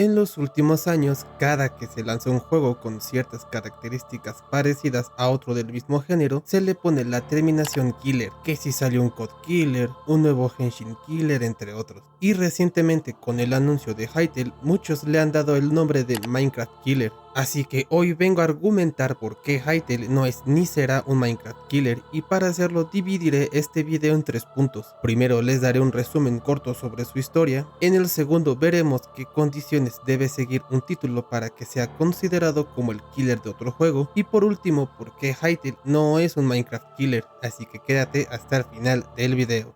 En los últimos años, cada que se lanza un juego con ciertas características parecidas a otro del mismo género, se le pone la terminación killer, que si salió un COD Killer, un nuevo Henshin Killer, entre otros. Y recientemente, con el anuncio de Hytale, muchos le han dado el nombre de Minecraft Killer. Así que hoy vengo a argumentar por qué Hytale no es ni será un Minecraft Killer, y para hacerlo dividiré este video en 3 puntos. Primero les daré un resumen corto sobre su historia, en el segundo veremos qué condiciones debe seguir un título para que sea considerado como el killer de otro juego, y por último por qué Hytale no es un Minecraft Killer, así que quédate hasta el final del video.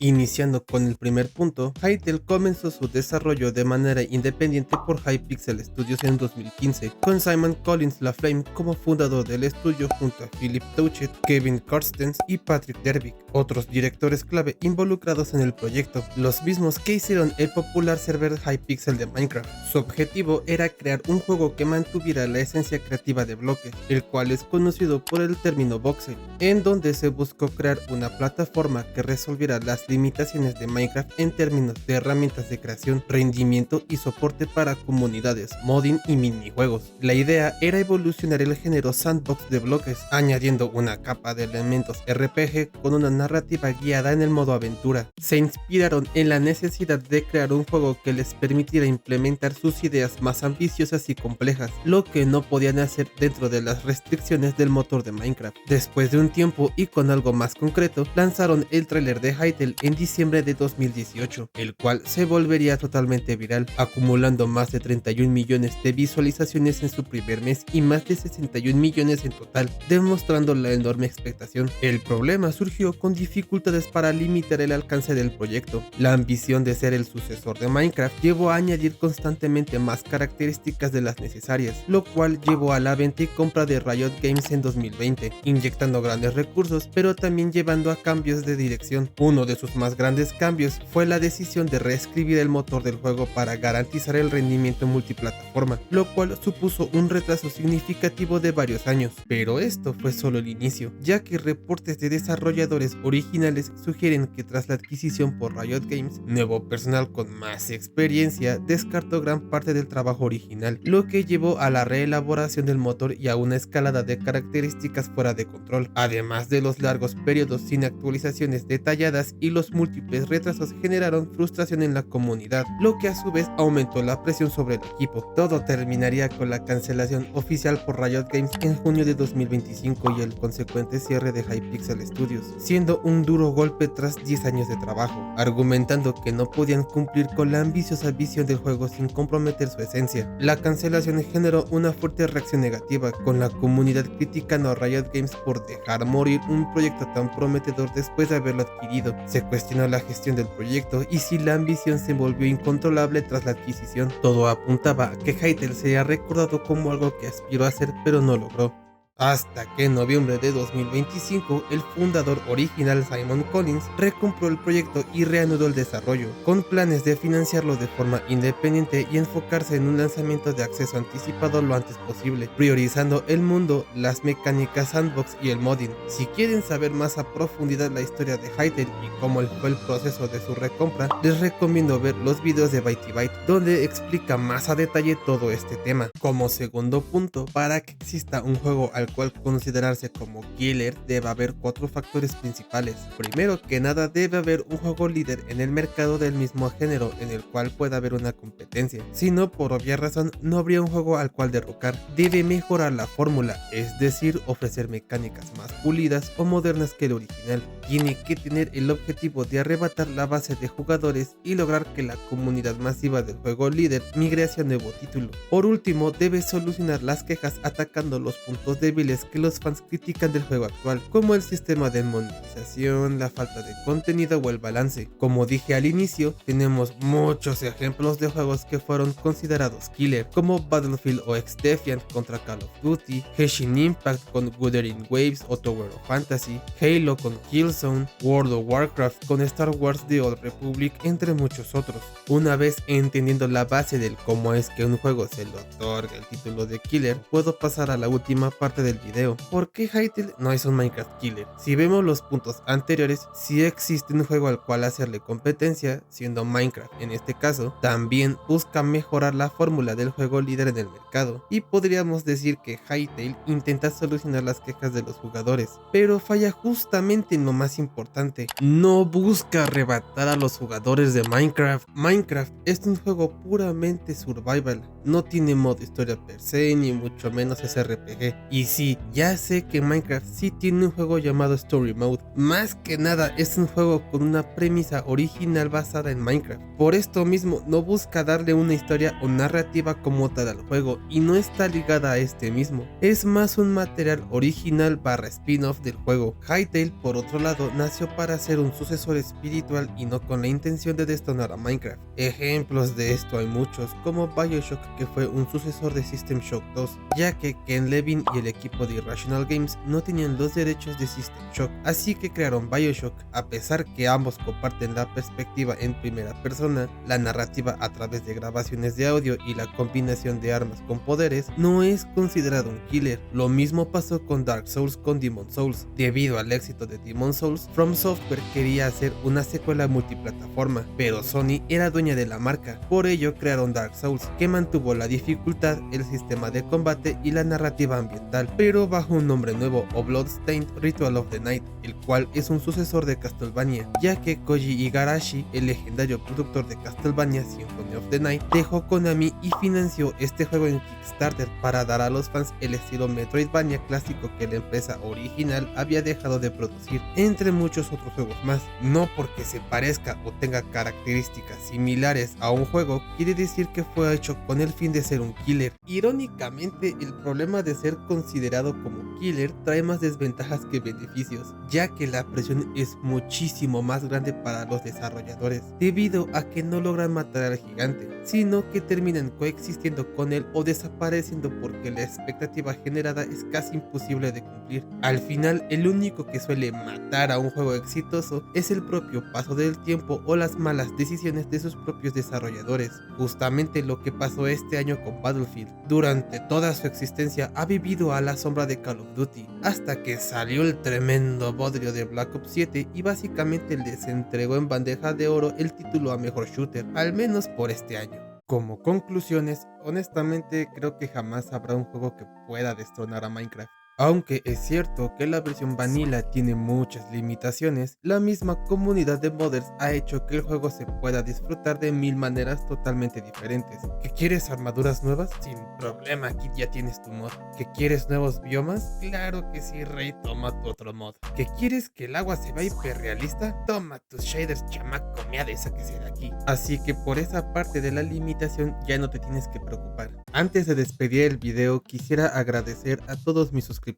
Iniciando con el primer punto, Hytale comenzó su desarrollo de manera independiente por Hypixel Studios en 2015, con Simon Collins LaFlame como fundador del estudio junto a Philip Touchet, Kevin Carstens y Patrick Dervick, otros directores clave involucrados en el proyecto, los mismos que hicieron el popular server Hypixel de Minecraft. Su objetivo era crear un juego que mantuviera la esencia creativa de Bloque, el cual es conocido por el término voxel, en donde se buscó crear una plataforma que resolviera las limitaciones de Minecraft en términos de herramientas de creación, rendimiento y soporte para comunidades, modding y minijuegos. La idea era evolucionar el género sandbox de bloques, añadiendo una capa de elementos RPG con una narrativa guiada en el modo aventura. Se inspiraron en la necesidad de crear un juego que les permitiera implementar sus ideas más ambiciosas y complejas, lo que no podían hacer dentro de las restricciones del motor de Minecraft. Después de un tiempo y con algo más concreto, lanzaron el tráiler de Hytale en diciembre de 2018, el cual se volvería totalmente viral, acumulando más de 31 millones de visualizaciones en su primer mes y más de 61 millones en total, demostrando la enorme expectación. El problema surgió con dificultades para limitar el alcance del proyecto. La ambición de ser el sucesor de Minecraft llevó a añadir constantemente más características de las necesarias, lo cual llevó a la venta y compra de Riot Games en 2020, inyectando grandes recursos, pero también llevando a cambios de dirección. Uno de sus más grandes cambios fue la decisión de reescribir el motor del juego para garantizar el rendimiento multiplataforma, lo cual supuso un retraso significativo de varios años. Pero esto fue solo el inicio, ya que reportes de desarrolladores originales sugieren que tras la adquisición por Riot Games, nuevo personal con más experiencia descartó gran parte del trabajo original, lo que llevó a la reelaboración del motor y a una escalada de características fuera de control, además de los largos periodos sin actualizaciones detalladas, y los múltiples retrasos generaron frustración en la comunidad, lo que a su vez aumentó la presión sobre el equipo. Todo terminaría con la cancelación oficial por Riot Games en junio de 2025 y el consecuente cierre de Hypixel Studios, siendo un duro golpe tras 10 años de trabajo, argumentando que no podían cumplir con la ambiciosa visión del juego sin comprometer su esencia. La cancelación generó una fuerte reacción negativa, con la comunidad criticando a Riot Games por dejar morir un proyecto tan prometedor después de haberlo adquirido. Se cuestionó la gestión del proyecto y si la ambición se volvió incontrolable tras la adquisición. Todo apuntaba a que Hytale sería recordado como algo que aspiró a hacer pero no logró. Hasta que en noviembre de 2025, el fundador original Simon Collins recompró el proyecto y reanudó el desarrollo, con planes de financiarlo de forma independiente y enfocarse en un lanzamiento de acceso anticipado lo antes posible, priorizando el mundo, las mecánicas sandbox y el modding. Si quieren saber más a profundidad la historia de Hytale y cómo fue el proceso de su recompra, les recomiendo ver los videos de Byte Byte, donde explica más a detalle todo este tema. Como segundo punto, para que exista un juego al cual considerarse como killer, debe haber 4 factores principales. Primero que nada, debe haber un juego líder en el mercado del mismo género en el cual pueda haber una competencia. Si no, por obvia razón, no habría un juego al cual derrocar. Debe mejorar la fórmula, es decir, ofrecer mecánicas más pulidas o modernas que el original. Tiene que tener el objetivo de arrebatar la base de jugadores y lograr que la comunidad masiva del juego líder migre hacia nuevo título. Por último, debe solucionar las quejas atacando los puntos débiles que los fans critican del juego actual, como el sistema de monetización, la falta de contenido o el balance. Como dije al inicio, tenemos muchos ejemplos de juegos que fueron considerados killer, como Battlefield o Defiant contra Call of Duty, Genshin Impact con Wuthering Waves o Tower of Fantasy, Halo con Killzone, World of Warcraft con Star Wars The Old Republic, entre muchos otros. Una vez entendiendo la base del cómo es que un juego se le otorga el título de killer, puedo pasar a la última parte del del video. ¿Por qué Hytale no es un Minecraft killer? Si vemos los puntos anteriores, sí existe un juego al cual hacerle competencia, siendo Minecraft en este caso. También busca mejorar la fórmula del juego líder en el mercado, y podríamos decir que Hytale intenta solucionar las quejas de los jugadores, pero falla justamente en lo más importante: no busca arrebatar a los jugadores de Minecraft. Minecraft es un juego puramente survival, no tiene modo historia per se, ni mucho menos es RPG. Y sí, ya sé que Minecraft sí tiene un juego llamado Story Mode, más que nada es un juego con una premisa original basada en Minecraft. Por esto mismo no busca darle una historia o narrativa como tal al juego, y no está ligada a este mismo, es más un material original barra spin-off del juego. Hytale, por otro lado, nació para ser un sucesor espiritual y no con la intención de destronar a Minecraft. Ejemplos de esto hay muchos, como BioShock, que fue un sucesor de System Shock 2, ya que Ken Levine y el equipo de Irrational Games no tenían los derechos de System Shock, así que crearon BioShock. A pesar que ambos comparten la perspectiva en primera persona, la narrativa a través de grabaciones de audio y la combinación de armas con poderes, no es considerado un killer. Lo mismo pasó con Dark Souls con Demon Souls. Debido al éxito de Demon Souls, From Software quería hacer una secuela multiplataforma, pero Sony era dueña de la marca, por ello crearon Dark Souls, que mantuvo la dificultad, el sistema de combate y la narrativa ambiental, pero bajo un nombre nuevo, o Bloodstained Ritual of the Night, el cual es un sucesor de Castlevania, ya que Koji Igarashi, el legendario productor de Castlevania Symphony of the Night, dejó Konami y financió este juego en Kickstarter para dar a los fans el estilo Metroidvania clásico que la empresa original había dejado de producir, entre muchos otros juegos más. No porque se parezca o tenga características similares a un juego quiere decir que fue hecho con el fin de ser un killer. Irónicamente, el problema de ser considerado como killer trae más desventajas que beneficios, ya que la presión es muchísimo más grande para los desarrolladores, debido a que no logran matar al gigante, sino que terminan coexistiendo con él o desapareciendo porque la expectativa generada es casi imposible de cumplir. Al final, el único que suele matar a un juego exitoso es el propio paso del tiempo o las malas decisiones de sus propios desarrolladores, justamente lo que pasó este año con Battlefield. Durante toda su existencia ha vivido a la sombra de Call of Duty, hasta que salió el tremendo bodrio de Black Ops 7 y básicamente les entregó en bandeja de oro el título a mejor shooter, al menos por este año. Como conclusiones, honestamente creo que jamás habrá un juego que pueda destronar a Minecraft. Aunque es cierto que la versión vanilla tiene muchas limitaciones, la misma comunidad de modders ha hecho que el juego se pueda disfrutar de mil maneras totalmente diferentes. ¿Que quieres armaduras nuevas? Sin problema, aquí ya tienes tu mod. ¿Que quieres nuevos biomas? Claro que sí, rey, toma tu otro mod. ¿Que quieres que el agua se vea hiperrealista? Toma tus shaders, chamaco, meada, sáquese de aquí. Así que por esa parte de la limitación ya no te tienes que preocupar. Antes de despedir el video, quisiera agradecer a todos mis suscriptores.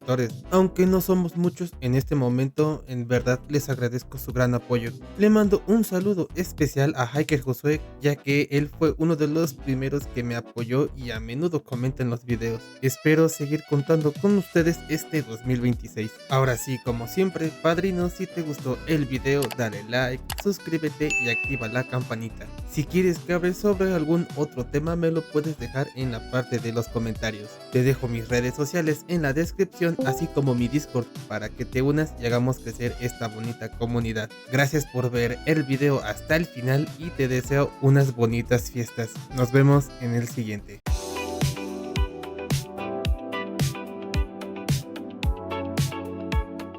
Aunque no somos muchos en este momento, en verdad les agradezco su gran apoyo. Le mando un saludo especial a Hiker Josué, ya que él fue uno de los primeros que me apoyó y a menudo comenta en los videos. Espero seguir contando con ustedes este 2026. Ahora sí, como siempre, padrino, si te gustó el video, dale like, suscríbete y activa la campanita. Si quieres que hable sobre algún otro tema, me lo puedes dejar en la parte de los comentarios. Te dejo mis redes sociales en la descripción, así como mi Discord, para que te unas y hagamos crecer esta bonita comunidad. Gracias por ver el video hasta el final y te deseo unas bonitas fiestas. Nos vemos en el siguiente.